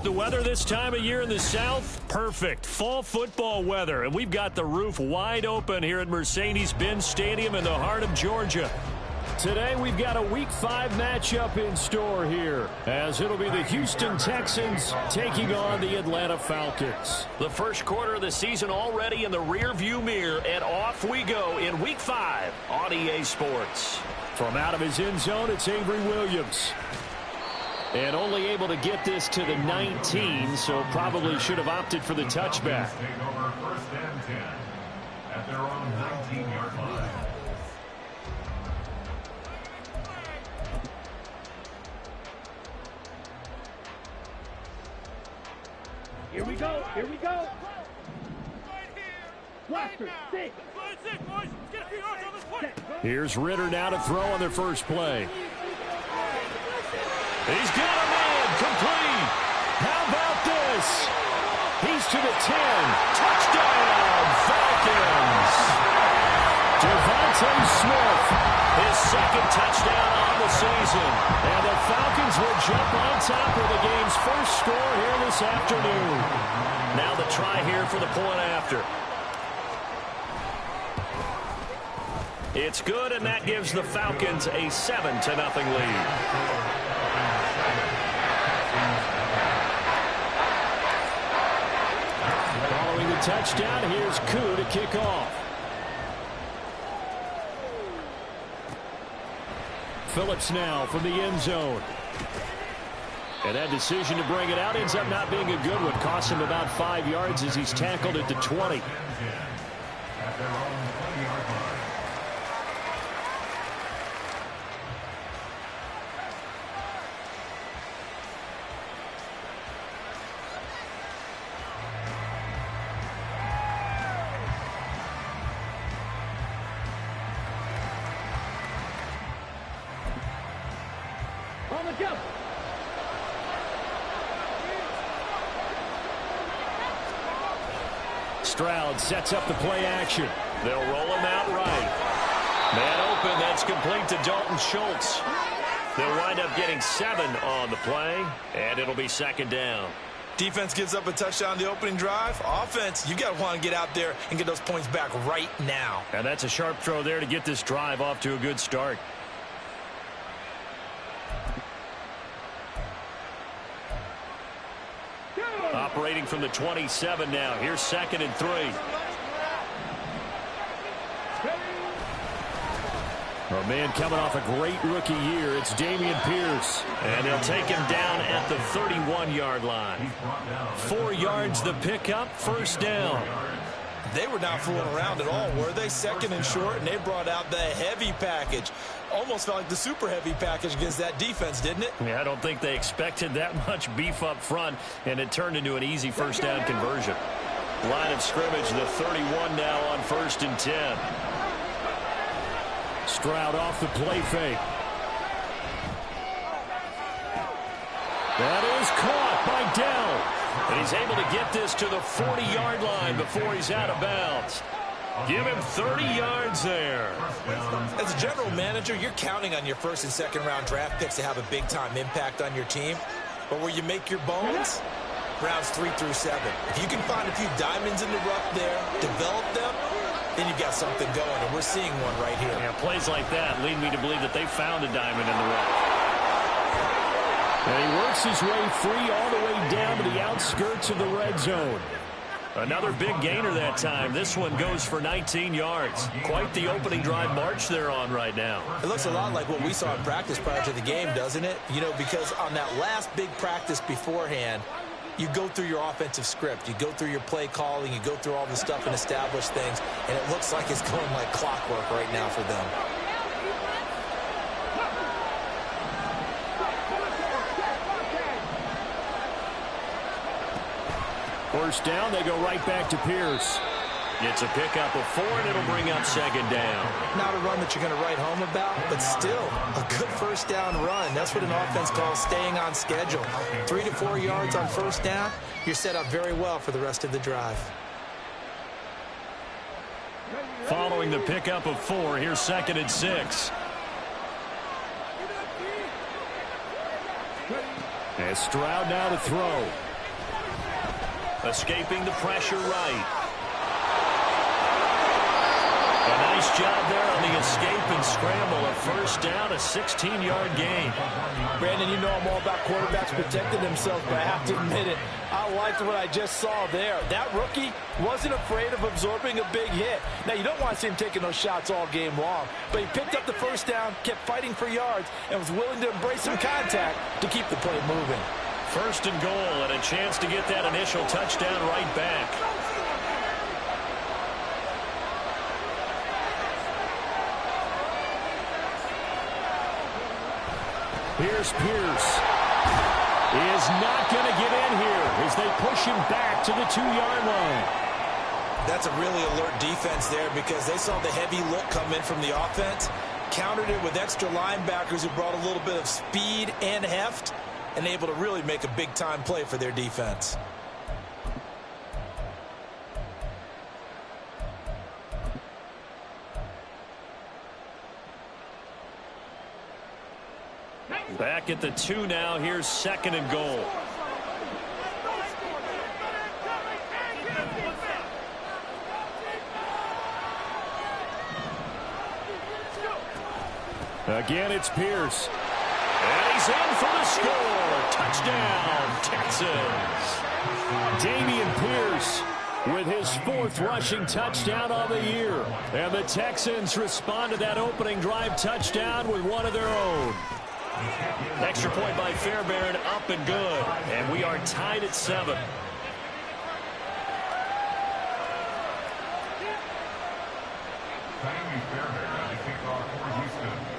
the weather this time of year in the South? Perfect. Fall football weather. And we've got the roof wide open here at Mercedes-Benz Stadium in the heart of Georgia. Today we've got a Week 5 matchup in store here, as it'll be the Houston Texans taking on the Atlanta Falcons. The first quarter of the season already in the rearview mirror, and off we go in Week 5 on EA Sports. From out of his end zone, it's Avery Williams. And only able to get this to the 19, so probably should have opted for the touchback. Take over first and 10 at their own 19-yard line. Here we go. Here we go. Right here. Right now. Six. Six, boys. Get a few yards on this play. Here's Ritter now to throw on their first play. He's got a man complete. How about this? He's to the 10. Touchdown, Falcons. Devontae Smith, his second touchdown on the season. And the Falcons will jump on top of the game's first score here this afternoon. Now the try here for the point after. It's good, and that gives the Falcons a 7-0 lead. Following the touchdown, here's Koo to kick off. Phillips now from the end zone. And that decision to bring it out ends up not being a good one. Cost him about 5 yards as he's tackled at the 20. On the jump. Stroud sets up the play action. They'll roll him out right. Man open, that's complete to Dalton Schultz. They'll wind up getting 7 on the play, and it'll be second down. Defense gives up a touchdown the opening drive. Offense, you got to want to get out there and get those points back right now. And that's a sharp throw there to get this drive off to a good start. Operating from the 27 now. Here's 2nd and 3. A man coming off a great rookie year. It's Dameon Pierce. And they'll take him down at the 31-yard line. 4 yards the pickup, first down. They were not fooling around at all, were they? 2nd and short, and they brought out the heavy package. Almost felt like the super heavy package against that defense, didn't it? Yeah, I don't think they expected that much beef up front, and it turned into an easy first down conversion. Line of scrimmage, the 31 now on 1st and 10. Stroud off the play fake. That is caught by Dell. And he's able to get this to the 40-yard line before he's out of bounds. Give him 30 yards there. As a general manager, you're counting on your first and second round draft picks to have a big-time impact on your team. But where you make your bones, rounds 3 through 7. If you can find a few diamonds in the rough there, develop them, then you've got something going, and we're seeing one right here. Yeah, plays like that lead me to believe that they found a diamond in the rough. And he works his way free all the way down to the outskirts of the red zone. Another big gainer that time. This one goes for 19 yards. Quite the opening drive march they're on right now. It looks a lot like what we saw in practice prior to the game, doesn't it? You know, because on that last big practice beforehand, you go through your offensive script. You go through your play calling. You go through all the stuff and establish things. And it looks like it's going like clockwork right now for them. First down, they go right back to Pierce. It's a pickup of 4, and it'll bring up second down. Not a run that you're going to write home about, but still a good first down run. That's what an offense calls staying on schedule. 3 to 4 yards on first down, you're set up very well for the rest of the drive. Following the pickup of 4, here's 2nd and 6. And Stroud now to throw. Escaping the pressure right. A nice job there on the escape and scramble. A first down, a 16-yard gain. Brandon, you know I'm all about quarterbacks protecting themselves, but I have to admit it, I liked what I just saw there. That rookie wasn't afraid of absorbing a big hit. Now, you don't want to see him taking those shots all game long, but he picked up the first down, kept fighting for yards, and was willing to embrace some contact to keep the play moving. First and goal, and a chance to get that initial touchdown right back. Here's Pierce. He is not going to get in here as they push him back to the 2-yard line. That's a really alert defense there because they saw the heavy look come in from the offense, countered it with extra linebackers who brought a little bit of speed and heft, and able to really make a big-time play for their defense. Back at the 2 now. Here's second and goal. Again, it's Pierce. And he's in for the score. Touchdown, Texans. Dameon Pierce with his 4th rushing touchdown on the year. And the Texans respond to that opening drive touchdown with one of their own. Extra point by Fairbairn, up and good. And we are tied at 7.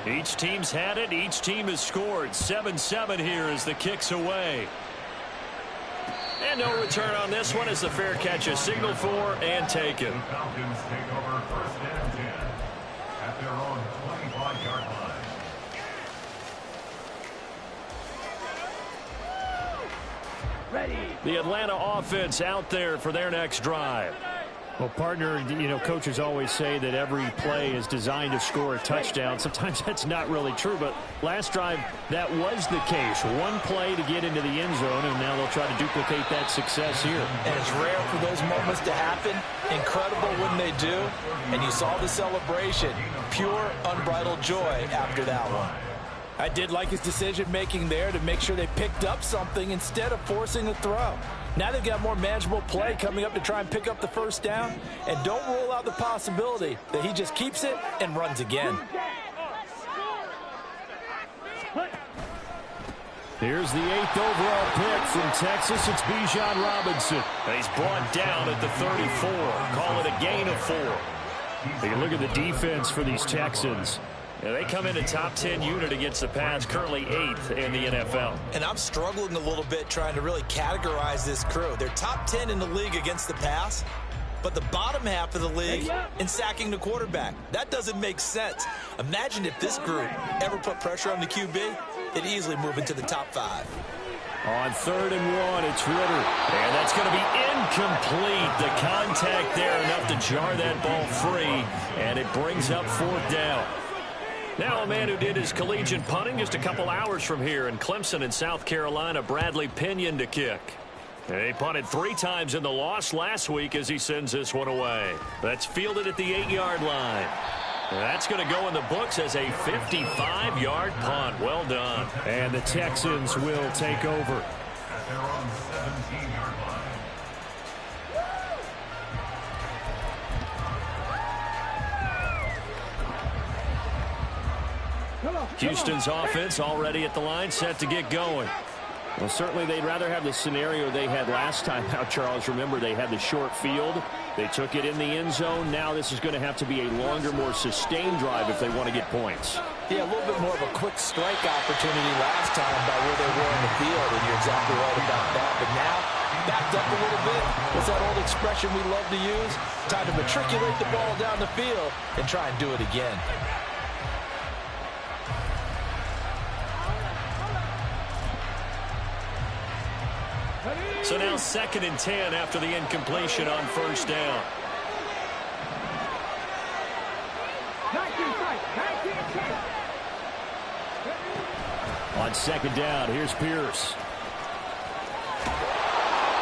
Each team's had it. Each team has scored. 7-7 here as the kick's away. And no return on this one as the fair catch is signaled for and taken. The Falcons take over first and 10 at their own 25-yard line. Ready. The Atlanta offense out there for their next drive. Well, partner, you know, coaches always say that every play is designed to score a touchdown. Sometimes that's not really true, but last drive, that was the case. One play to get into the end zone, and now they'll try to duplicate that success here. And it's rare for those moments to happen. Incredible when they do. And you saw the celebration. Pure, unbridled joy after that one. I did like his decision-making there to make sure they picked up something instead of forcing a throw. Now they've got more manageable play coming up to try and pick up the first down. And don't rule out the possibility that he just keeps it and runs again. Here's the 8th overall pick from Texas. It's Bijan Robinson. And he's brought down at the 34. Call it a gain of 4. Take a look at the defense for these Texans. Yeah, they come in a top 10 unit against the pass, currently 8th in the NFL. And I'm struggling a little bit trying to really categorize this crew. They're top 10 in the league against the pass, but the bottom half of the league in sacking the quarterback. That doesn't make sense. Imagine if this group ever put pressure on the QB, they'd easily move into the top 5. On 3rd and 1, it's Ritter. And that's going to be incomplete. The contact there enough to jar that ball free, and it brings up 4th down. Now a man who did his collegiate punting just a couple hours from here in Clemson in South Carolina, Bradley Pinion to kick. And he punted 3 times in the loss last week as he sends this one away. That's fielded at the 8-yard line. And that's going to go in the books as a 55-yard punt. Well done. And the Texans will take over. At their own 17-yard line. Houston's offense already at the line, set to get going. Well, certainly they'd rather have the scenario they had last time out, Charles. Remember, they had the short field. They took it in the end zone. Now this is going to have to be a longer, more sustained drive if they want to get points. Yeah, a little bit more of a quick strike opportunity last time by where they were in the field, and you're exactly right about that. But now, backed up a little bit. What's that old expression we love to use? Time to matriculate the ball down the field and try and do it again. So now 2nd and 10 after the incompletion on 1st down. On 2nd down, here's Pierce.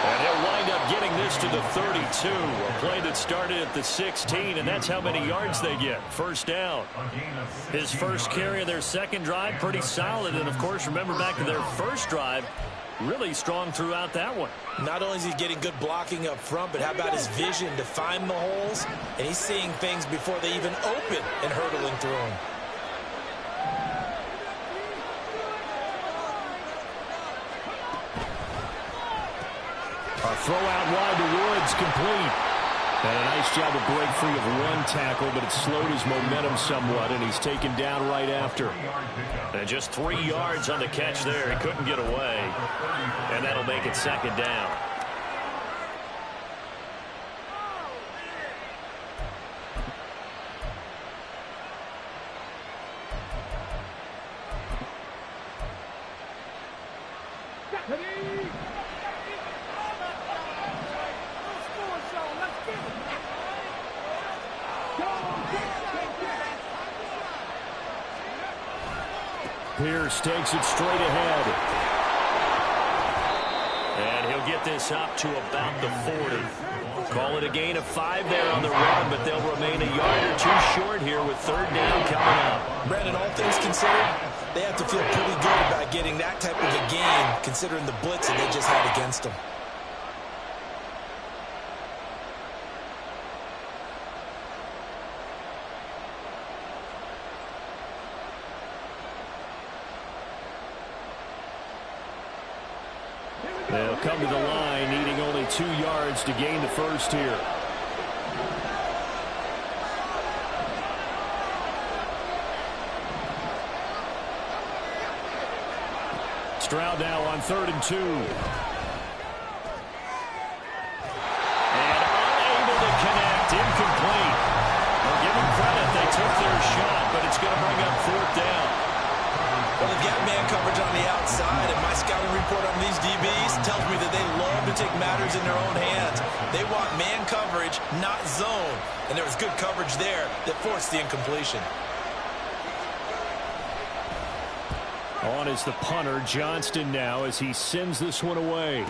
And he'll wind up getting this to the 32. A play that started at the 16, and that's how many yards they get. First down. His first carry of their second drive, pretty solid. And, of course, remember back to their first drive, really strong throughout that one. Not only is he getting good blocking up front, but how about his vision to find the holes? And he's seeing things before they even open and hurtling through them. A throw out wide to Woods, complete. And a nice job to break free of one tackle, but it slowed his momentum somewhat, and he's taken down right after. And just 3 yards on the catch there. He couldn't get away. And that'll make it second down. Pierce takes it straight ahead. And he'll get this up to about the 40. Call it a gain of 5 there on the run, but they'll remain a yard or two short here with third down coming up. Brandon, all things considered, they have to feel pretty good about getting that type of a gain, considering the blitz that they just had against them. They'll come to the line, needing only 2 yards to gain the first here. Stroud now on 3rd and 2. And unable to connect, incomplete. Well, give them credit, they took their shot, but it's going to bring up 4th down. Well, they've got man coverage on the outside, and my scouting report on these DBs tells me that they love to take matters in their own hands. They want man coverage, not zone. And there was good coverage there that forced the incompletion. On is the punter, Johnston, now as he sends this one away.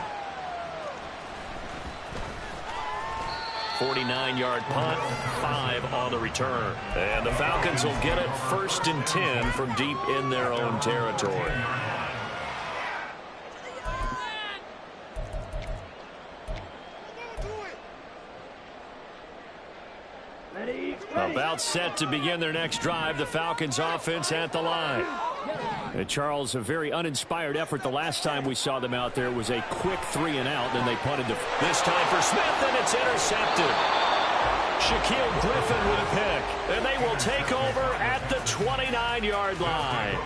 49-yard punt, 5 on the return. And the Falcons will get it 1st and 10 from deep in their own territory. About set to begin their next drive, the Falcons offense at the line. And Charles, a very uninspired effort the last time we saw them out there was a quick 3 and out, then they punted this time for Smith, and it's intercepted. Shaquille Griffin with a pick, and they will take over at the 29-yard line.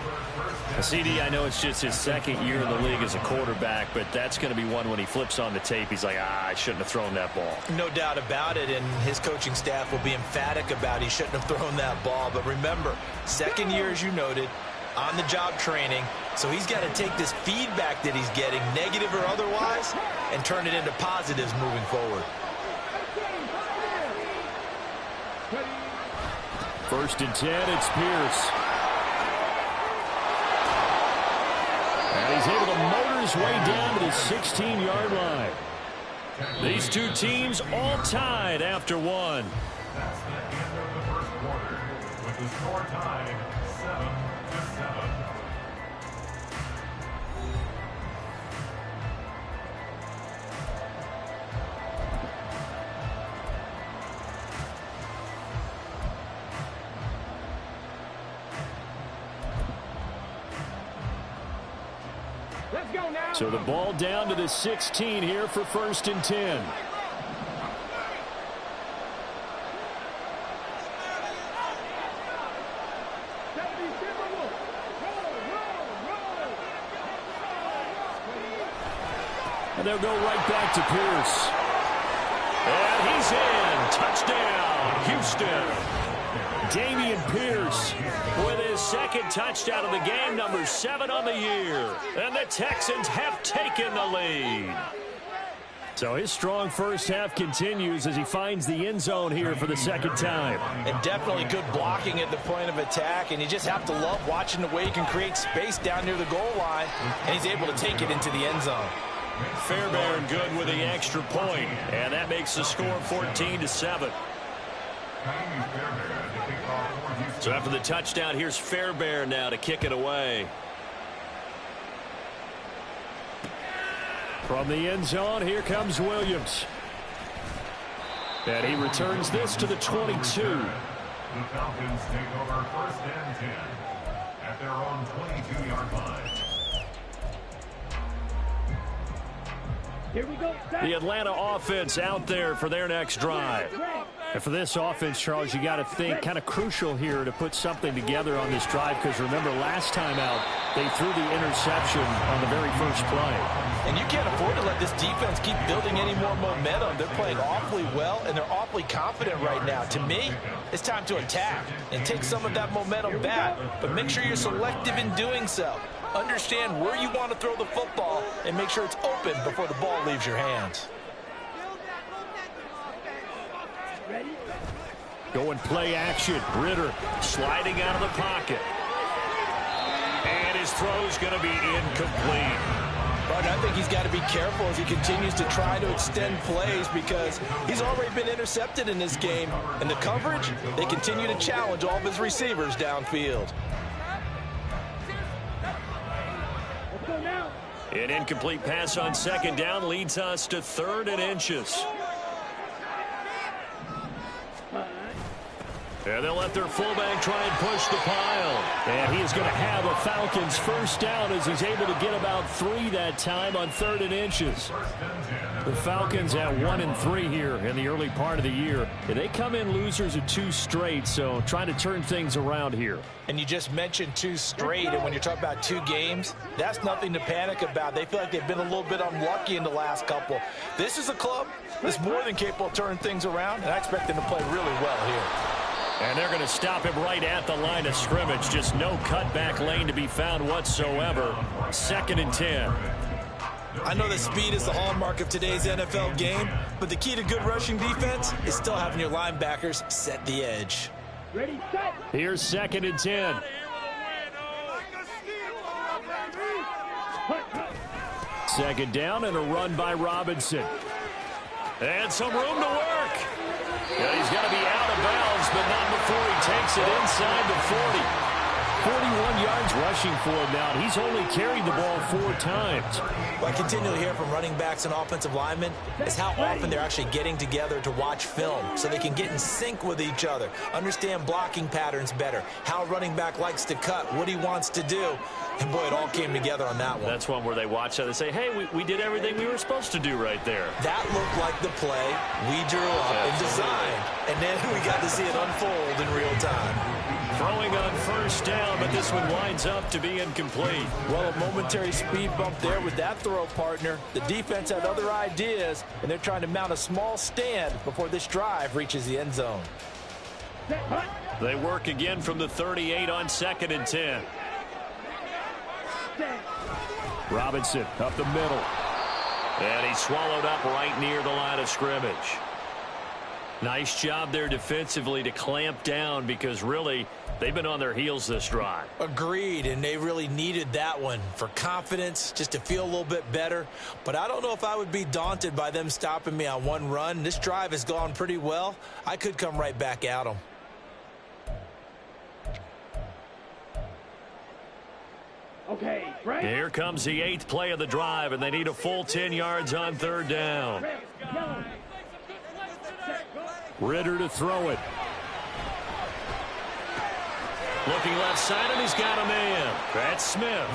CD, I know it's just his 2nd year in the league as a quarterback, but that's going to be one when he flips on the tape, he's like, I shouldn't have thrown that ball. No doubt about it, and his coaching staff will be emphatic about he shouldn't have thrown that ball. But remember, 2nd year, as you noted, on-the-job training, so he's got to take this feedback that he's getting, negative or otherwise, and turn it into positives moving forward. 1st and 10, it's Pierce. And he's able to motor his way down to the 16-yard line. These two teams all tied after one. That's the end of the first quarter, with the score tied 7-7. So the ball down to the 16 here for 1st and 10. And they'll go right back to Pierce. And he's in. Touchdown, Houston. Dameon Pierce with his 2nd touchdown of the game, number 7 on the year. And the Texans have taken the lead. So his strong first half continues as he finds the end zone here for the 2nd time. And definitely good blocking at the point of attack, and you just have to love watching the way he can create space down near the goal line, and he's able to take it into the end zone. Fairbairn good with the extra point, and that makes the score 14-7. So after the touchdown, here's Fairbairn now to kick it away. From the end zone, here comes Williams. And he returns this to the 22. The Falcons take over 1st and 10 at their own 22-yard line. Here we go. The Atlanta offense out there for their next drive. And for this offense, Charles, you got to think kind of crucial here to put something together on this drive, because remember last time out they threw the interception on the very first play. And you can't afford to let this defense keep building any more momentum. They're playing awfully well, and they're awfully confident right now. To me, it's time to attack and take some of that momentum back, but make sure you're selective in doing so. Understand where you want to throw the football and make sure it's open before the ball leaves your hands. Going play action. Ritter sliding out of the pocket. And his throw's going to be incomplete. But I think he's got to be careful as he continues to try to extend plays, because he's already been intercepted in this game. And the coverage, they continue to challenge all of his receivers downfield. An incomplete pass on 2nd down leads us to 3rd and inches. And they'll let their fullback try and push the pile. And he is going to have a Falcons 1st down as he's able to get about 3 that time on 3rd and inches. The Falcons at 1-3 here in the early part of the year. And they come in losers of 2 straight, so trying to turn things around here. And you just mentioned 2 straight, and when you're talking about 2 games, that's nothing to panic about. They feel like they've been a little bit unlucky in the last couple. This is a club that's more than capable of turning things around, and I expect them to play really well here. And they're going to stop him right at the line of scrimmage. Just no cutback lane to be found whatsoever. 2nd and 10. I know that speed is the hallmark of today's NFL game, but the key to good rushing defense is still having your linebackers set the edge. Ready, set. Here's 2nd and 10. Second down and a run by Robinson. And some room to work. Yeah, he's got to be out of bounds, but not before he takes it inside the 40. 41 yards rushing for him now. He's only carried the ball 4 times. What I continually hear from running backs and offensive linemen is how often they're actually getting together to watch film so they can get in sync with each other, understand blocking patterns better, how a running back likes to cut, what he wants to do. And, boy, it all came together on that one. That's one where they watch that and say, hey, we did everything we were supposed to do right there. That looked like the play we drew up and designed, and then we got to see it unfold in real time. Throwing on 1st down, but this one winds up to be incomplete. Well, a momentary speed bump there with that throw, partner. The defense had other ideas, and they're trying to mount a small stand before this drive reaches the end zone. They work again from the 38 on 2nd and 10. Robinson up the middle. And he's swallowed up right near the line of scrimmage. Nice job there defensively to clamp down, because really they've been on their heels this drive. Agreed, and they really needed that one for confidence, just to feel a little bit better. But I don't know if I would be daunted by them stopping me on one run. This drive has gone pretty well. I could come right back at them. Okay, right. Here comes the 8th play of the drive, and they need a full 10 yards on 3rd down. Ritter to throw it. Looking left side, and he's got a man. That's Smith.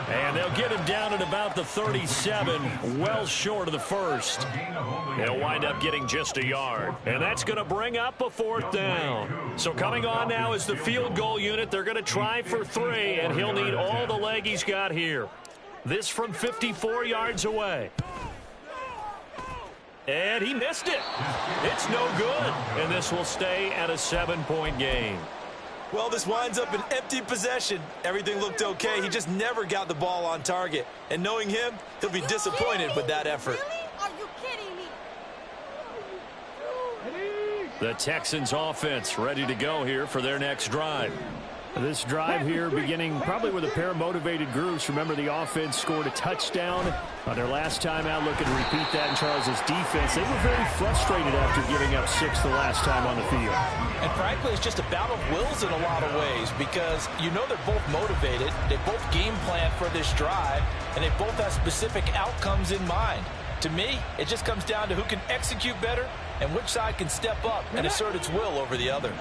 And they'll get him down at about the 37, well short of the 1st. They'll wind up getting just a yard. And that's going to bring up a 4th down. So coming on now is the field goal unit. They're going to try for 3, and he'll need all the leg he's got here. This from 54 yards away. And he missed it. It's no good. And this will stay at a 7-point game. Well, this winds up an empty possession. Everything looked okay. He just never got the ball on target. And knowing him, he'll be disappointed with that effort. Are you kidding me? The Texans offense ready to go here for their next drive. This drive here beginning probably with a pair of motivated groups. Remember, the offense scored a touchdown on their last time out. Looking to repeat that in Charles's defense. They were very frustrated after giving up 6 the last time on the field. And frankly, it's just a battle of wills in a lot of ways because you know they're both motivated. They both game plan for this drive, and they both have specific outcomes in mind. To me, it just comes down to who can execute better and which side can step up and assert its will over the other.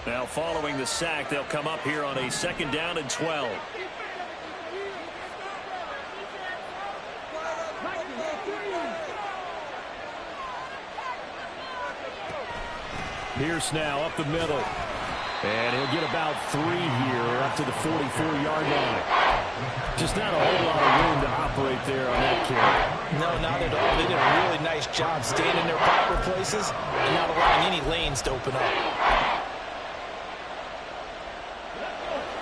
Now, following the sack, they'll come up here on a 2nd down and 12. Pierce now up the middle. And he'll get about 3 here up to the 44-yard line. Just not a whole lot of room to operate there on that carry. No, not at all. They did a really nice job staying in their proper places and not allowing any lanes to open up.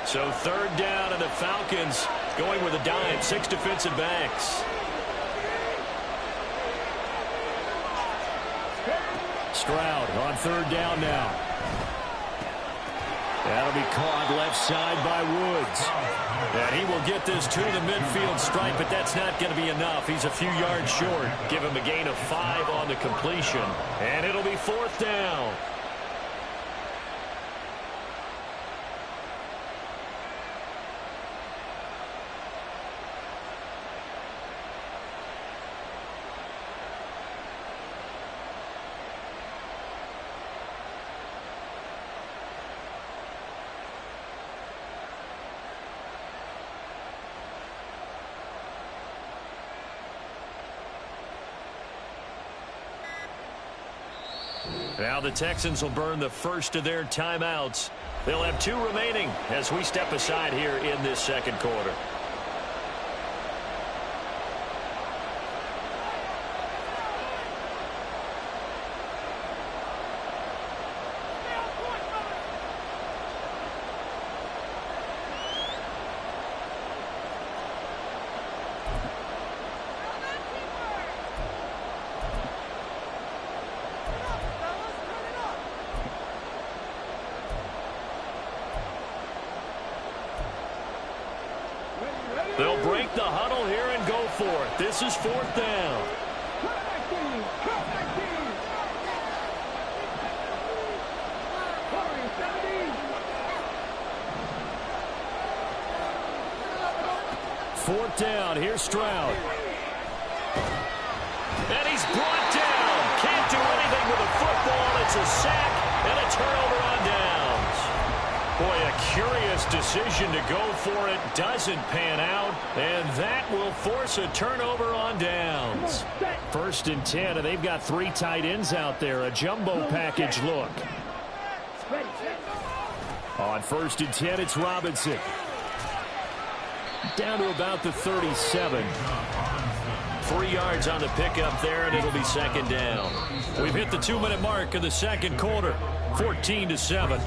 So 3rd down, and the Falcons going with a dime. 6 defensive backs. Stroud on 3rd down now. That'll be caught left side by Woods. And he will get this to the midfield stripe, but that's not going to be enough. He's a few yards short. Give him a gain of 5 on the completion. And it'll be 4th down. Now the Texans will burn the first of their timeouts. They'll have 2 remaining as we step aside here in this 2nd quarter. They'll break the huddle here and go for it. This is 4th down. Fourth down. Here's Stroud. And he's brought down. Can't do anything with a football. It's a sack and a turnover on downs. Boy, a curious decision to go for it. Doesn't pan out. And that will force a turnover on downs. 1st and 10, and they've got 3 tight ends out there. A jumbo package look. On 1st and 10, it's Robinson. Down to about the 37. 3 yards on the pickup there, and it'll be 2nd down. We've hit the 2-minute mark of the 2nd quarter. 14-7.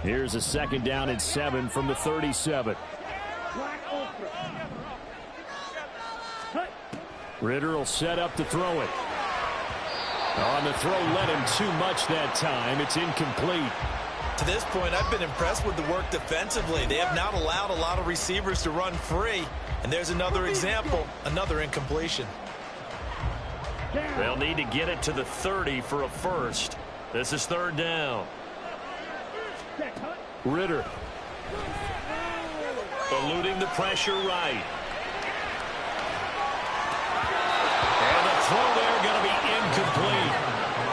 Here's a 2nd down and 7 from the 37. Ritter will set up to throw it. On the throw, led him too much that time. It's incomplete. To this point, I've been impressed with the work defensively. They have not allowed a lot of receivers to run free. And there's another example, another incompletion. They'll need to get it to the 30 for a first. This is 3rd down. Ritter. Eluding the pressure right. And the throw there going to be incomplete.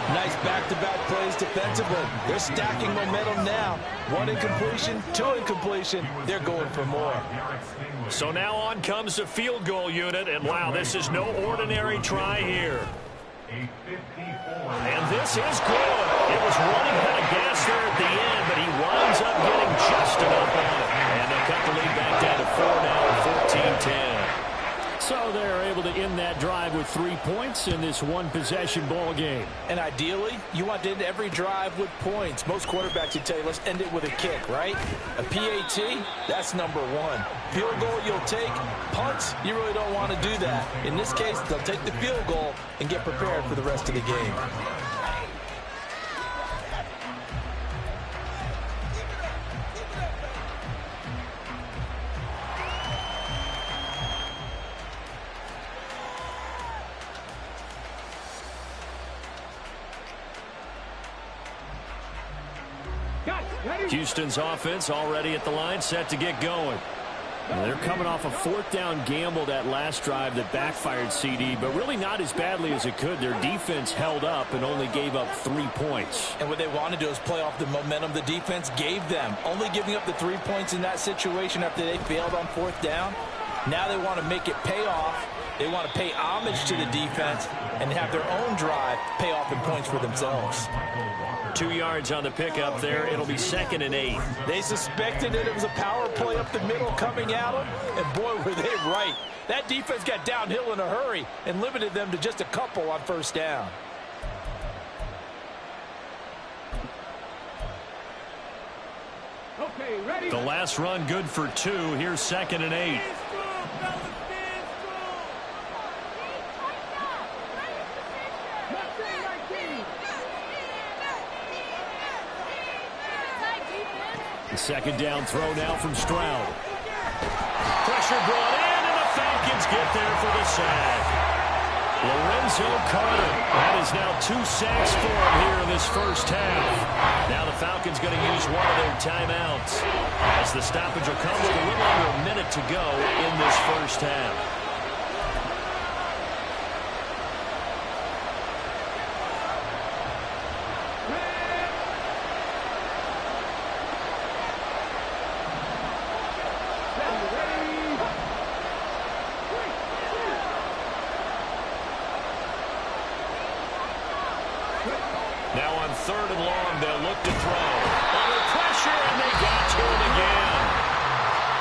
Nice back-to-back plays defensively. They're stacking momentum now. 1 incompletion, 2 incompletion. They're going for more. So now on comes the field goal unit. And wow, this is no ordinary try here. And this is good. It was running out of gas there at the end, but he winds up getting just enough on it. And they'll cut the lead back down to 4 now, 14-10. So they're able to to end that drive with 3 points in this one-possession ball game. And ideally, you want to end every drive with points. Most quarterbacks would tell you, let's end it with a kick, right? A PAT, that's number one. Field goal you'll take. Punts, you really don't want to do that. In this case, they'll take the field goal and get prepared for the rest of the game. Houston's offense already at the line, set to get going. And they're coming off a fourth down gamble that last drive that backfired CD, but really not as badly as it could. Their defense held up and only gave up 3 points. And what they want to do is play off the momentum the defense gave them. Only giving up the 3 points in that situation after they failed on fourth down. Now they want to make it pay off. They want to pay homage to the defense and have their own drive pay off in points for themselves. 2 yards on the pickup there. It'll be 2nd and 8. They suspected that it was a power play up the middle coming at them, and boy, were they right. That defense got downhill in a hurry and limited them to just a couple on first down. Okay, ready? The last run good for 2. Here's 2nd and 8. The second down throw now from Stroud. Pressure brought in, and the Falcons get there for the sack. Lorenzo Carter. That is now 2 sacks for him here in this first half. Now the Falcons going to use one of their timeouts, as the stoppage will come with a little under a minute to go in this first half. Now on 3rd and long, they'll look to throw. Under pressure, and they got to him again.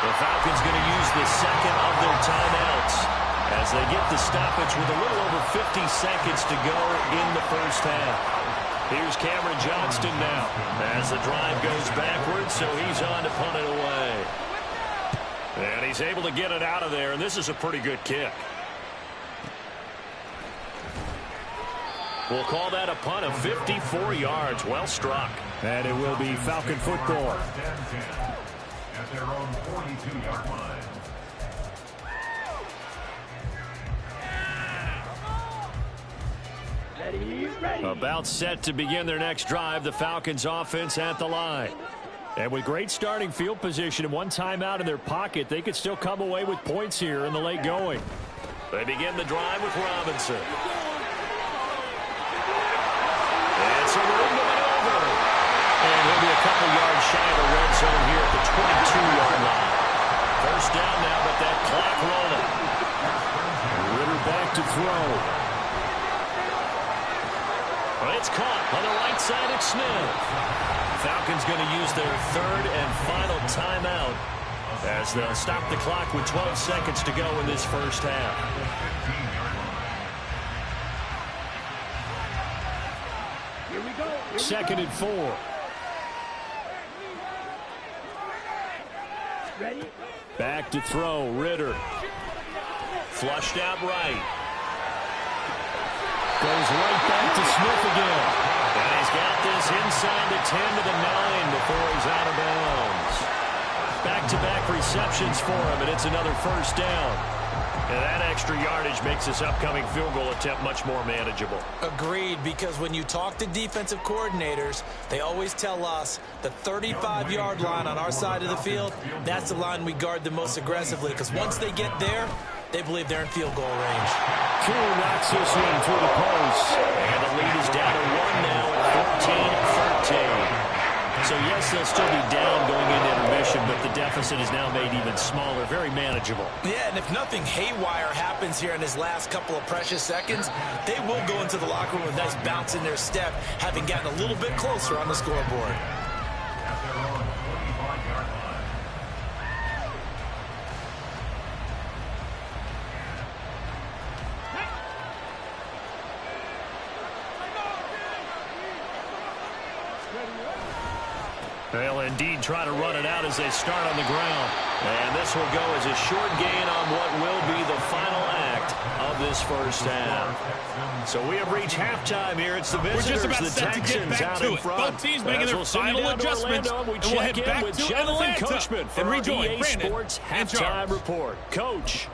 The Falcons going to use the second of their timeouts as they get the stoppage with a little over 50 seconds to go in the first half. Here's Cameron Johnston now as the drive goes backwards, so he's on to punt it away. And he's able to get it out of there, and this is a pretty good kick. We'll call that a punt of 54 yards. Well struck. And it will be Falcon football. At their own 42-yard line. Ready. About set to begin their next drive. The Falcons offense at the line. And with great starting field position and one timeout in their pocket, they could still come away with points here in the late going. They begin the drive with Robinson. It's a room to maneuver. And he'll be a couple yards shy of the red zone here at the 22-yard line. First down now, but that clock rolling. Ritter back to throw. Well, it's caught on the right side of Smith. Falcons going to use their 3rd and final timeout as they'll stop the clock with 12 seconds to go in this first half. Here we go. 2nd and 4. Ready? Back to throw. Ritter. Flushed out right. Goes right back to Smith again. And he's got this inside the 10 to the 9 before he's out of bounds. Back-to-back receptions for him, and it's another first down. And that extra yardage makes this upcoming field goal attempt much more manageable. Agreed, because when you talk to defensive coordinators, they always tell us the 35-yard line on our side of the field, that's the line we guard the most aggressively, because once they get there, they believe they're in field goal range. Cool knocks this one through the post. And the lead is down to 1 now at 14-13. So, yes, they'll still be down going into intermission, but the deficit is now made even smaller, very manageable. Yeah, and if nothing haywire happens here in his last couple of precious seconds, they will go into the locker room with a nice bounce in their step, having gotten a little bit closer on the scoreboard. At their own 45-yard line. They'll indeed try to run it out as they start on the ground. And this will go as a short gain on what will be the final act of this first half. So we have reached halftime here. It's the visitors, We're just about the set Texans to get back out to in it. front. Both teams making their We'll send you final down to adjustments, Orlando, and we'll head check back in with to Jonathan Atlanta Coachman for and our rejoin EA Brandon Sports in halftime charge. report. Coach.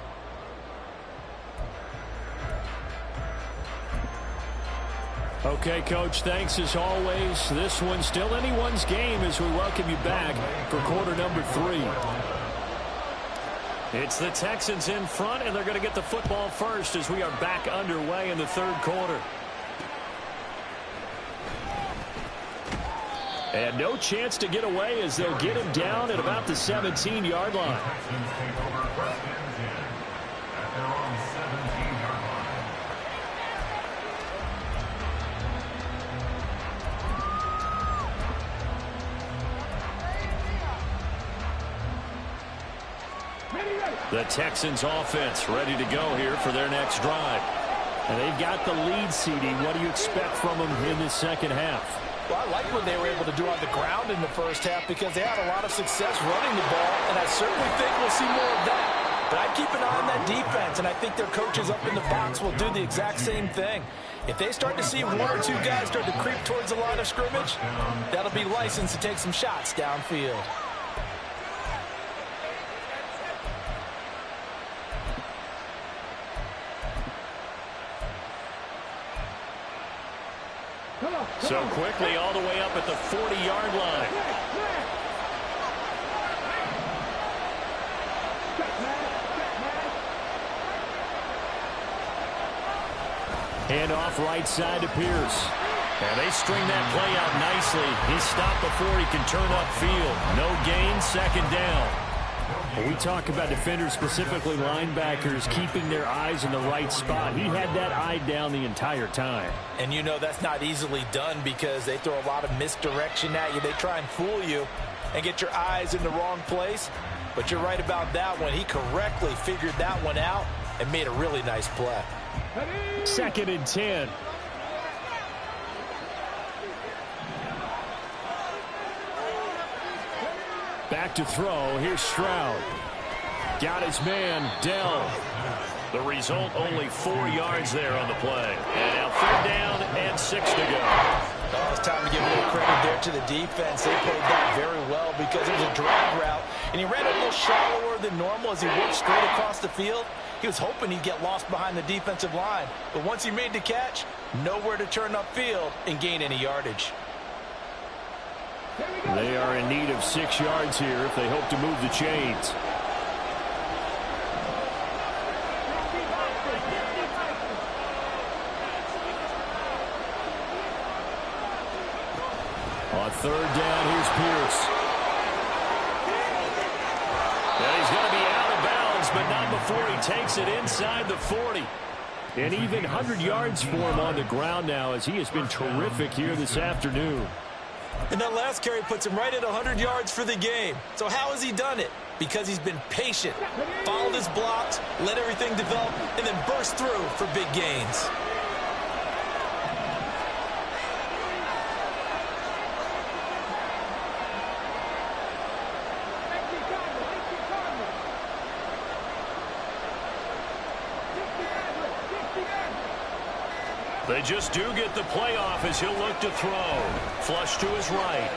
Okay, Coach, thanks as always. This one's still anyone's game as we welcome you back for quarter number 3. It's the Texans in front, and they're going to get the football first as we are back underway in the third quarter. And no chance to get away as they'll get him down at about the 17-yard line. Texans take over first and 10 at their own 17-yard line. The Texans offense ready to go here for their next drive. And they've got the lead, CD. What do you expect from them in this second half? Well, I like what they were able to do on the ground in the first half because they had a lot of success running the ball, and I certainly think we'll see more of that. But I'd keep an eye on that defense, and I think their coaches up in the box will do the exact same thing. If they start to see one or two guys start to creep towards the line of scrimmage, that'll be licensed to take some shots downfield. So quickly all the way up at the 40-yard line. Hand off right side to Pierce. And they string that play out nicely. He's stopped before he can turn upfield. No gain, second down. We talk about defenders, specifically linebackers, keeping their eyes in the right spot. He had that eye down the entire time. And you know that's not easily done because they throw a lot of misdirection at you. They try and fool you and get your eyes in the wrong place. But you're right about that one. He correctly figured that one out and made a really nice play. Second and 10. Back to throw. Here's Stroud. Got his man, Dell. The result, only 4 yards there on the play. And now third down and 6 to go. Oh, it's time to give a little credit there to the defense. They played that very well because it was a drag route, and he ran a little shallower than normal as he worked straight across the field. He was hoping he'd get lost behind the defensive line, but once he made the catch, nowhere to turn upfield and gain any yardage. They are in need of 6 yards here if they hope to move the chains. On third down, here's Pierce. And he's going to be out of bounds, but not before he takes it inside the 40. And even 100 yards for him on the ground now as he has been terrific here this afternoon. And that last carry puts him right at 100 yards for the game. So how has he done it? Because he's been patient, followed his blocks, let everything develop, and then burst through for big gains. They just do get the play off as he'll look to throw. Flush to his right.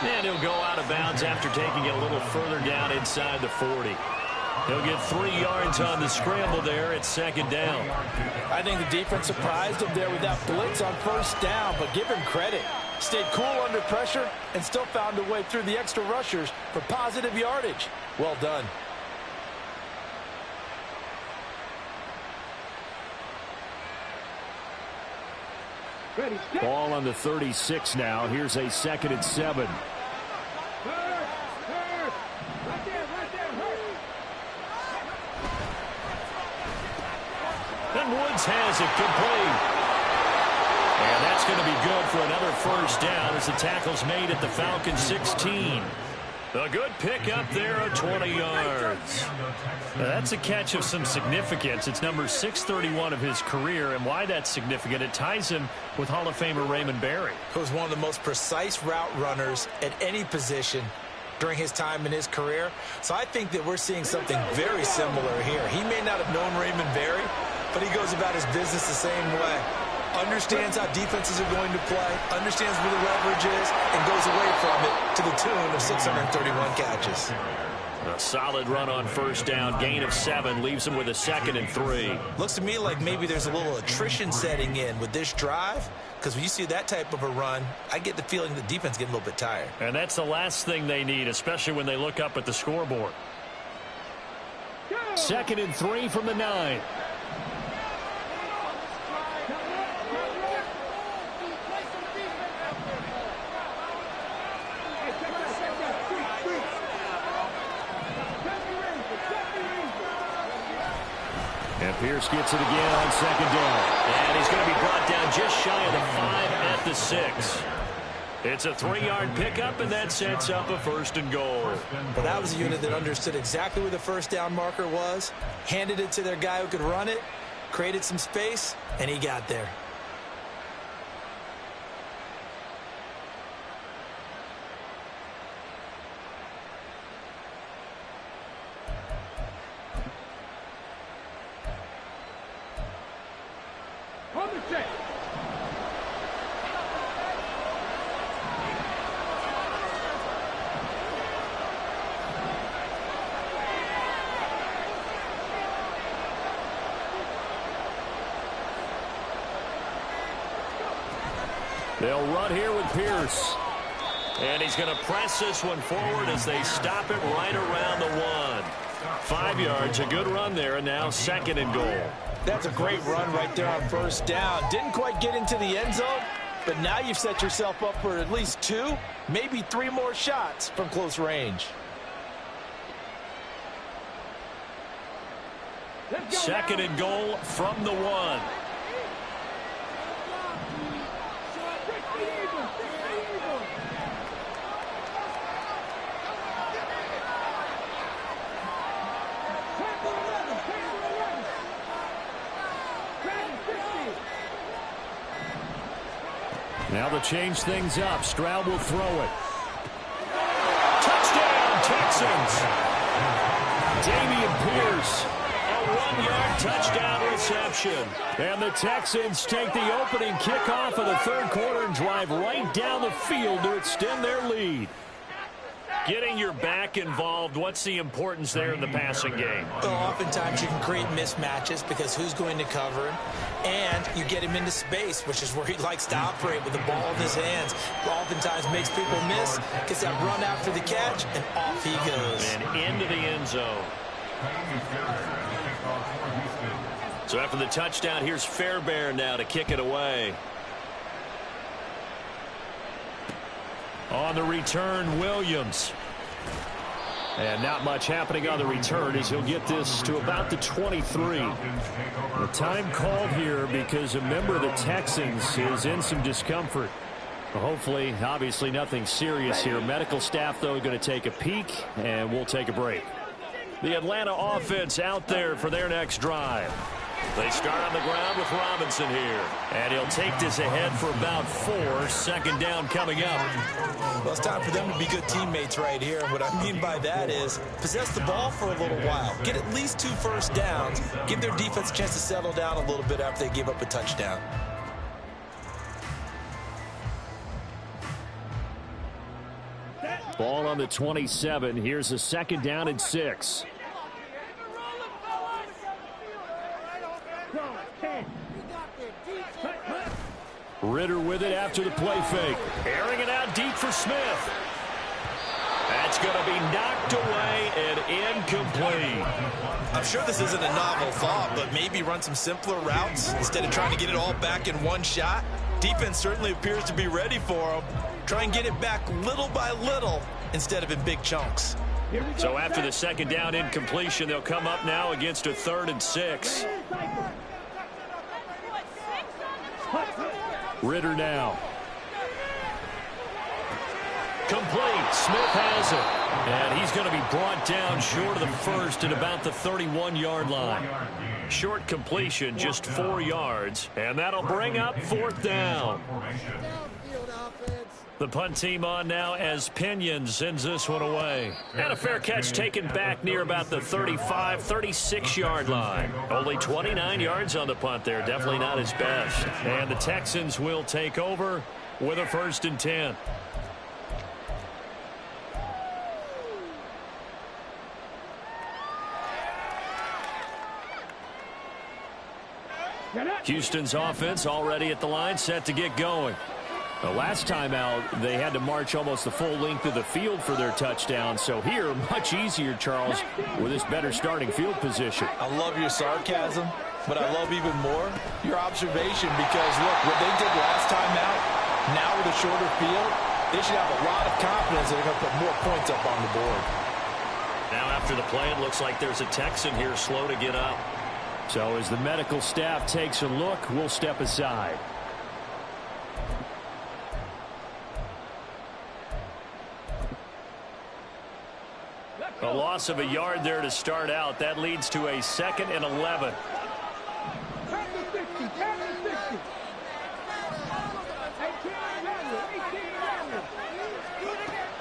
And he'll go out of bounds after taking it a little further down inside the 40. He'll get 3 yards on the scramble there at second down. I think the defense surprised him there with that blitz on first down, but give him credit. Stayed cool under pressure and still found a way through the extra rushers for positive yardage. Well done. Ball on the 36 now. Here's a 2nd and 7. And Woods has it complete. And that's going to be good for another first down as the tackle's made at the Falcons 16. A good pick up there of 20 yards. Now, that's a catch of some significance. It's number 631 of his career, and why that's significant, it ties him with Hall of Famer Raymond Berry. Who was one of the most precise route runners at any position during his time in his career. So I think that we're seeing something very similar here. He may not have known Raymond Berry, but he goes about his business the same way. Understands how defenses are going to play, understands where the leverage is, and goes away from it to the tune of 631 catches. A solid run on first down, gain of 7, leaves him with a 2nd and 3. Looks to me like maybe there's a little attrition setting in with this drive, because when you see that type of a run, I get the feeling the defense getting a little bit tired. And that's the last thing they need, especially when they look up at the scoreboard. 2nd and 3 from the 9. And Pierce gets it again on 2nd down. And he's going to be brought down just shy of the 5 at the 6. It's a 3-yard pickup, and that sets up a 1st and goal. But that was a unit that understood exactly where the first down marker was, handed it to their guy who could run it, created some space, and he got there. They'll run here with Pierce. And he's going to press this one forward as they stop it right around the 1. 5 yards, a good run there, and now 2nd and goal. That's a great run right there on first down. Didn't quite get into the end zone, but now you've set yourself up for at least 2, maybe 3 more shots from close range. 2nd and goal from the 1. Now to change things up, Stroud will throw it. Touchdown, Texans! Dameon Pierce, a 1-yard touchdown reception. And the Texans take the opening kickoff of the 3rd quarter and drive right down the field to extend their lead. Getting your back involved, what's the importance there in the passing game? Well, oftentimes you can create mismatches because who's going to cover him, and you get him into space, which is where he likes to operate with the ball in his hands. Oftentimes makes people miss, gets that run after the catch, and off he goes. And into the end zone. So after the touchdown, here's Fairbairn now to kick it away. On the return, Williams. And not much happening on the return as he'll get this to about the 23. The time called here because a member of the Texans is in some discomfort. Hopefully, obviously nothing serious here. Medical staff, though, going to take a peek, and we'll take a break. The Atlanta offense out there for their next drive. They start on the ground with Robinson here. And he'll take this ahead for about 4. 2nd down coming up. Well, it's time for them to be good teammates right here. And what I mean by that is possess the ball for a little while. Get at least 2 first downs. Give their defense a chance to settle down a little bit after they give up a touchdown. Ball on the 27. Here's a 2nd down and 6. Ritter with it after the play fake. Airing it out deep for Smith. That's going to be knocked away and incomplete. I'm sure this isn't a novel thought, but maybe run some simpler routes instead of trying to get it all back in one shot. Defense certainly appears to be ready for him. Try and get it back little by little instead of in big chunks. So after the 2nd down incompletion, they'll come up now against a 3rd and 6. Ritter now. Complete. Smith has it. And he's going to be brought down short of the first at about the 31-yard line. Short completion, just 4 yards. And that'll bring up 4th down. The punt team on now as Pinion sends this one away. And a fair catch taken back near about the 35, 36-yard line. Only 29 yards on the punt there. Definitely not his best. And the Texans will take over with a 1st and 10. Houston's offense already at the line, set to get going. The last time out, they had to march almost the full length of the field for their touchdown. So here, much easier, Charles, with this better starting field position. I love your sarcasm, but I love even more your observation because, look, what they did last time out, now with a shorter field, they should have a lot of confidence that they're going to put more points up on the board. Now after the play, it looks like there's a Texan here slow to get up. So as the medical staff takes a look, we'll step aside. A loss of a yard there to start out. That leads to a 2nd and 11.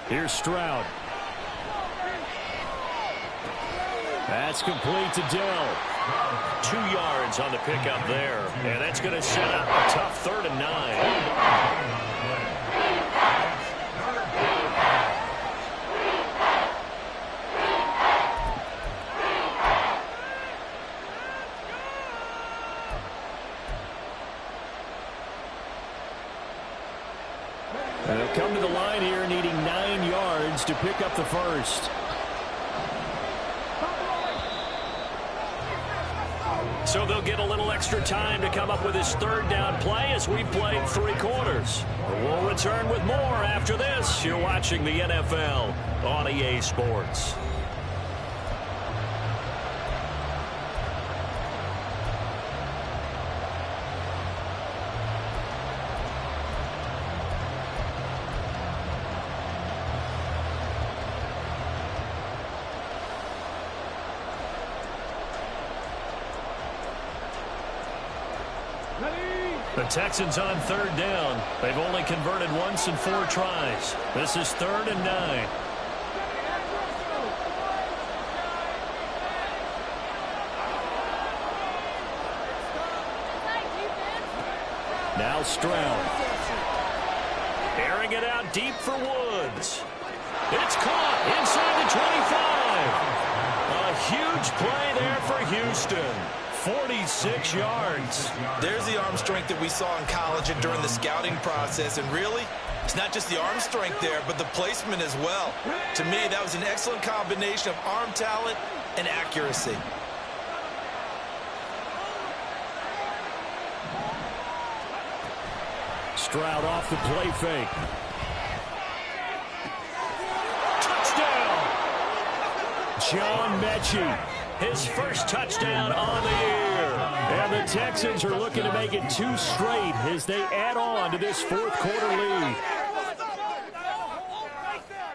Here's Stroud. That's complete to Dell. 2 yards on the pickup there. And that's going to set up a tough 3rd and 9. They'll come to the line here needing 9 yards to pick up the first. So they'll get a little extra time to come up with his 3rd down play as we played 3 quarters. We'll return with more after this. You're watching the NFL on EA Sports. The Texans on 3rd down. They've only converted once in 4 tries. This is 3rd and 9. Now Stroud. Airing it out deep for Woods. It's caught inside the 25. A huge play there for Houston. 46 yards. There's the arm strength that we saw in college and during the scouting process. And really, it's not just the arm strength there, but the placement as well. To me, that was an excellent combination of arm talent and accuracy. Stroud off the play fake. Touchdown! John Mechie. His first touchdown on the year. And the Texans are looking to make it 2 straight as they add on to this 4th quarter lead.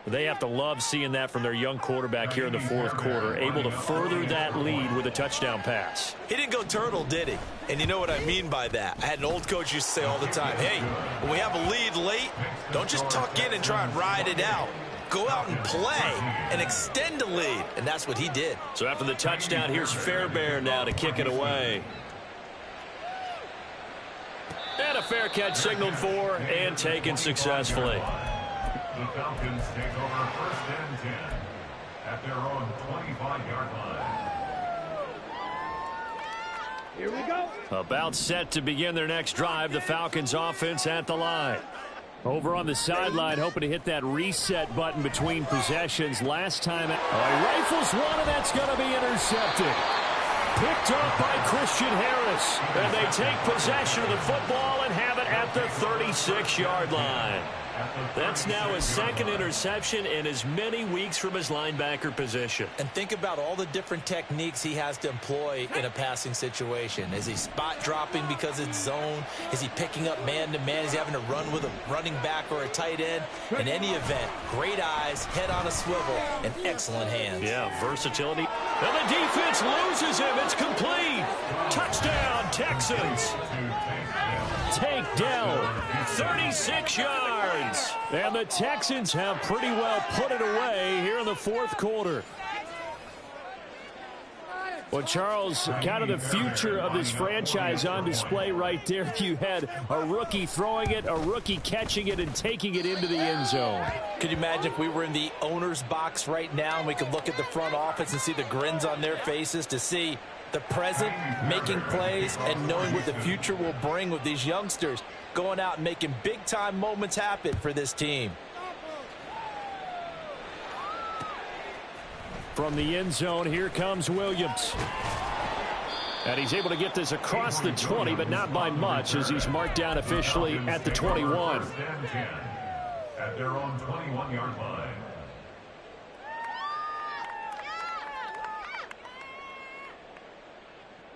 They have to love seeing that from their young quarterback here in the 4th quarter, able to further that lead with a touchdown pass. He didn't go turtle, did he? And you know what I mean by that. I had an old coach used to say all the time, hey, when we have a lead late, don't just tuck in and try and ride it out. Go out and play and extend the lead. And that's what he did. So after the touchdown, here's Fairbairn now to kick it away. And a fair catch signaled for and taken successfully. The Falcons take over 1st and 10 at their own 25-yard line. Here we go. About set to begin their next drive. The Falcons offense at the line. Over on the sideline, hoping to hit that reset button between possessions. Last time, he rifles one, and that's going to be intercepted. Picked up by Christian Harris. And they take possession of the football and have it at the 36-yard line. That's now his second interception in as many weeks from his linebacker position. And think about all the different techniques he has to employ in a passing situation. Is he spot dropping because it's zone? Is he picking up man-to-man? Is he having to run with a running back or a tight end? In any event, great eyes, head on a swivel, and excellent hands. Yeah, versatility. And the defense loses him. It's complete. Touchdown, Texans. Takedown, 36 yards. And the Texans have pretty well put it away here in the fourth quarter. Well, Charles, kind of the future of this franchise on display right there. You had a rookie throwing it, a rookie catching it, and taking it into the end zone. Could you imagine if we were in the owner's box right now and we could look at the front office and see the grins on their faces, to see the present making plays and knowing what the future will bring with these youngsters going out and making big-time moments happen for this team. From the end zone, here comes Williams. And he's able to get this across the 20, but not by much, as he's marked down officially at the 21. At their own 21-yard line.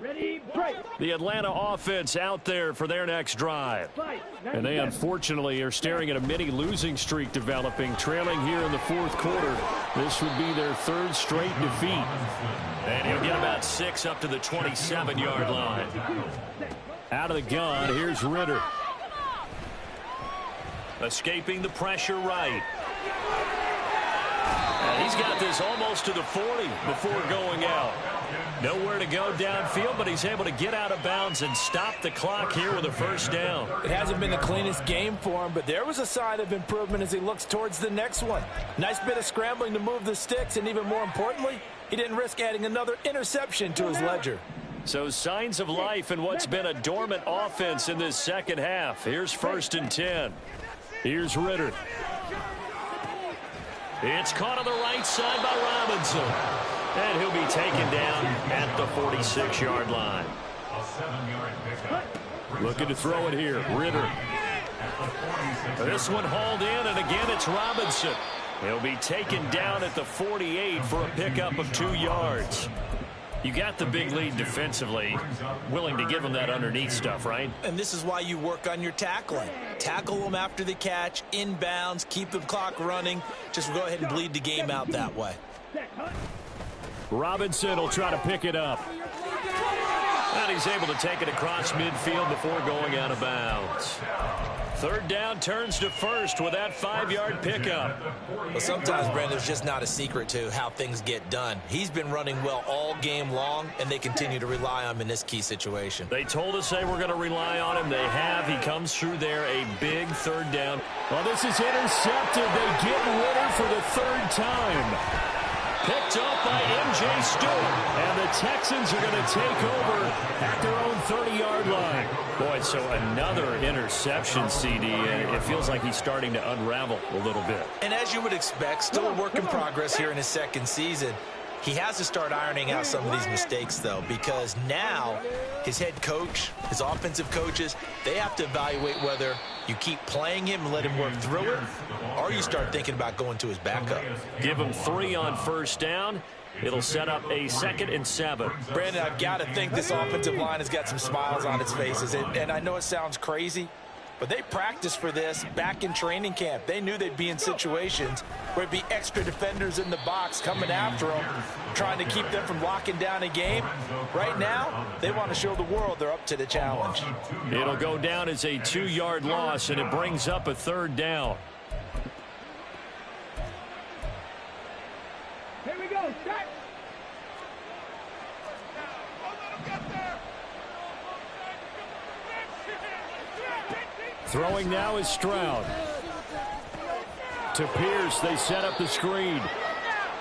Ready, break. The Atlanta offense out there for their next drive. And they unfortunately are staring at a mini losing streak developing, trailing here in the fourth quarter. This would be their third straight defeat. And he'll get about 6 up to the 27-yard line. Out of the gun, here's Ritter. Escaping the pressure right. And he's got this almost to the 40 before going out. Nowhere to go downfield, but he's able to get out of bounds and stop the clock here with a first down. It hasn't been the cleanest game for him, but there was a sign of improvement as he looks towards the next one. Nice bit of scrambling to move the sticks, and even more importantly, he didn't risk adding another interception to his ledger. So signs of life in what's been a dormant offense in this second half. Here's 1st and 10. Here's Ritter. It's caught on the right side by Robinson. And he'll be taken down at the 46-yard line. A 7-yard pickup. Looking to throw it here. Ritter. This one hauled in, and again it's Robinson. He'll be taken down at the 48 for a pickup of 2 yards. You got the big lead defensively. Willing to give him that underneath stuff, right? And this is why you work on your tackling. Tackle them after the catch, inbounds, keep the clock running. Just go ahead and bleed the game out that way. Robinson will try to pick it up. And he's able to take it across midfield before going out of bounds. 3rd down turns to 1st with that 5-yard pickup. Well, sometimes, Brandon, there's just not a secret to how things get done. He's been running well all game long, and they continue to rely on him in this key situation. They told us they were going to rely on him. They have. He comes through there, a big 3rd down. Well, this is intercepted. They get Ritter for the 3rd time. Picked up by M.J. Stewart. And the Texans are going to take over at their own 30-yard line. Boy, so another interception, CD, and it feels like he's starting to unravel a little bit. And as you would expect, still a work in progress here in his second season. He has to start ironing out some of these mistakes, though, because now his head coach, his offensive coaches, they have to evaluate whether you keep playing him and let him work through it, or you start thinking about going to his backup. Give him 3 on 1st down. It'll set up a 2nd and 7. Brandon, I've got to think this offensive line has got some smiles on its faces, and I know it sounds crazy, but they practiced for this back in training camp. They knew they'd be in situations where it'd be extra defenders in the box coming after them, trying to keep them from locking down a game. Right now, they want to show the world they're up to the challenge. It'll go down as a 2-yard loss, and it brings up a 3rd down. Here we go. Start. Throwing now is Stroud. To Pierce, they set up the screen.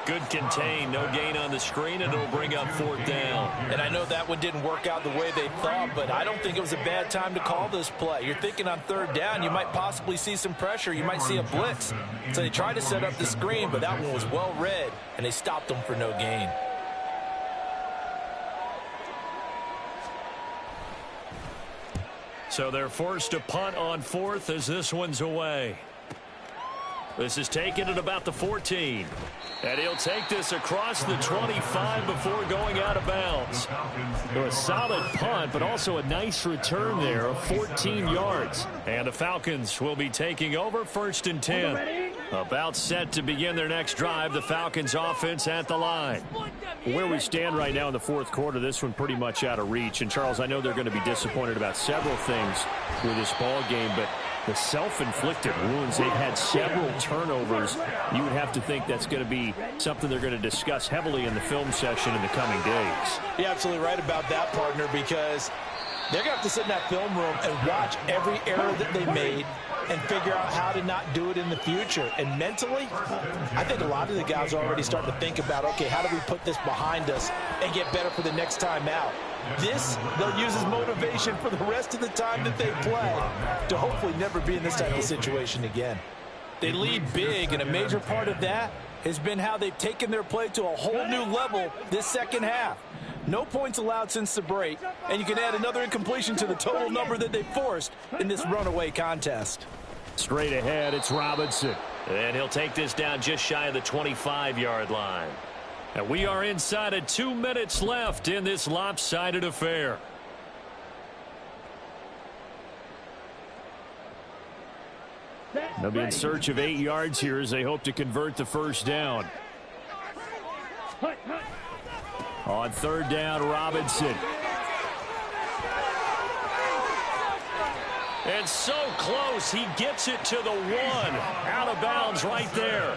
Good contain, no gain on the screen, and it'll bring up 4th down. And I know that one didn't work out the way they thought, but I don't think it was a bad time to call this play. You're thinking on 3rd down, you might possibly see some pressure. You might see a blitz. So they tried to set up the screen, but that one was well read, and they stopped them for no gain. So they're forced to punt on 4th as this one's away. This is taken at about the 14. And he'll take this across the 25 before going out of bounds. So a solid punt, but also a nice return there of 14 yards. And the Falcons will be taking over 1st and 10. About set to begin their next drive. The Falcons offense at the line. Where we stand right now in the 4th quarter, this one pretty much out of reach. And, Charles, I know they're going to be disappointed about several things with this ball game, but the self-inflicted wounds, they've had several turnovers. You would have to think that's going to be something they're going to discuss heavily in the film session in the coming days. You're absolutely right about that, partner, because they're going to have to sit in that film room and watch every error that they made and figure out how to not do it in the future. And mentally, I think a lot of the guys are already starting to think about, okay, how do we put this behind us and get better for the next time out? This, they'll use as motivation for the rest of the time that they play to hopefully never be in this type of situation again. They lead big, and a major part of that has been how they've taken their play to a whole new level this second half. No points allowed since the break, and you can add another incompletion to the total number that they forced in this runaway contest. Straight ahead, it's Robinson. And he'll take this down just shy of the 25-yard line. And we are inside of 2 minutes left in this lopsided affair. They'll be in search of 8 yards here as they hope to convert the first down. On 3rd down, Robinson. And so close, he gets it to the 1. Out of bounds right there.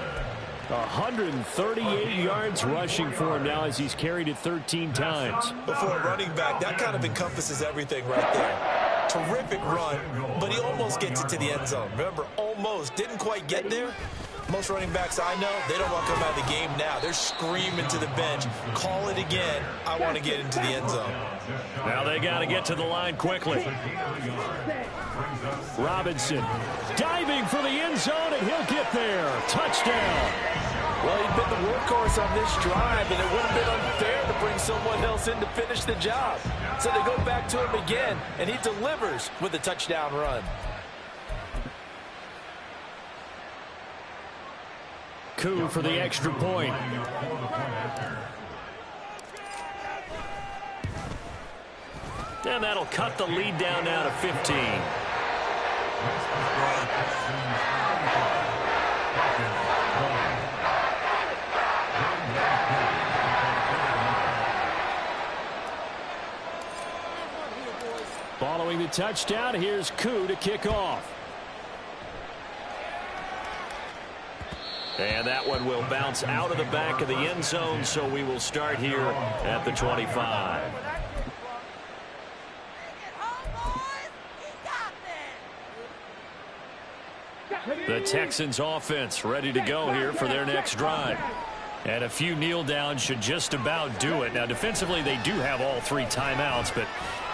138 yards rushing for him now as he's carried it 13 times. But for a running back, that kind of encompasses everything right there. Terrific run, but he almost gets it to the end zone. Remember, almost. Didn't quite get there. Most running backs I know, they don't want to come out of the game now. They're screaming to the bench, call it again. I want to get into the end zone. Now they got to get to the line quickly. Robinson diving for the end zone, and he'll get there. Touchdown. Well, he'd been the workhorse on this drive, and it would have been unfair to bring someone else in to finish the job. So they go back to him again, and he delivers with a touchdown run. Coup for the extra point. And that'll cut the lead down now to 15. Following the touchdown, here's Coup to kick off. And that one will bounce out of the back of the end zone, so we will start here at the 25. The Texans offense ready to go here for their next drive. And a few kneel downs should just about do it. Now, defensively, they do have all 3 timeouts, but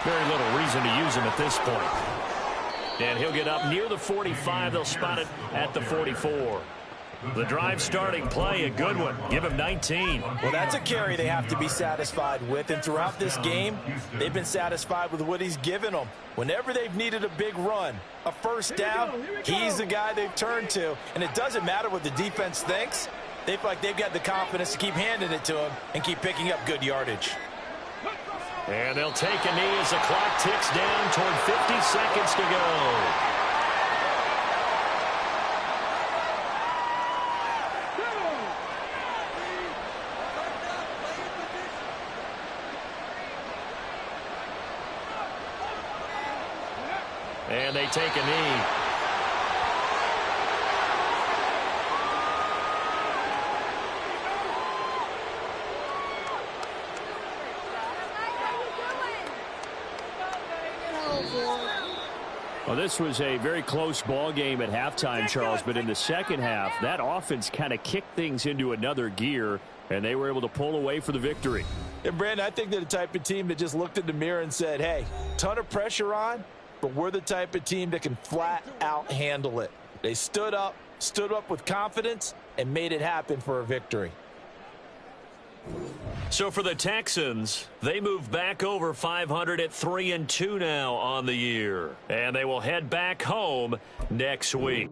very little reason to use them at this point. And he'll get up near the 45. They'll spot it at the 44. The drive starting play, a good one. Give him 19. Well, that's a carry they have to be satisfied with. And throughout this game, they've been satisfied with what he's given them. Whenever they've needed a big run, a first down, he's the guy they've turned to. And it doesn't matter what the defense thinks. They feel like they've got the confidence to keep handing it to him and keep picking up good yardage. And they'll take a knee as the clock ticks down toward 50 seconds to go. And they take a knee. Well, this was a very close ball game at halftime, Charles, but in the second half, that offense kind of kicked things into another gear, and they were able to pull away for the victory. And, Brandon, I think they're the type of team that just looked in the mirror and said, hey, ton of pressure on, but we're the type of team that can flat out handle it. They stood up with confidence, and made it happen for a victory. So for the Texans, they move back over 500 at 3-2 now on the year. And they will head back home next week.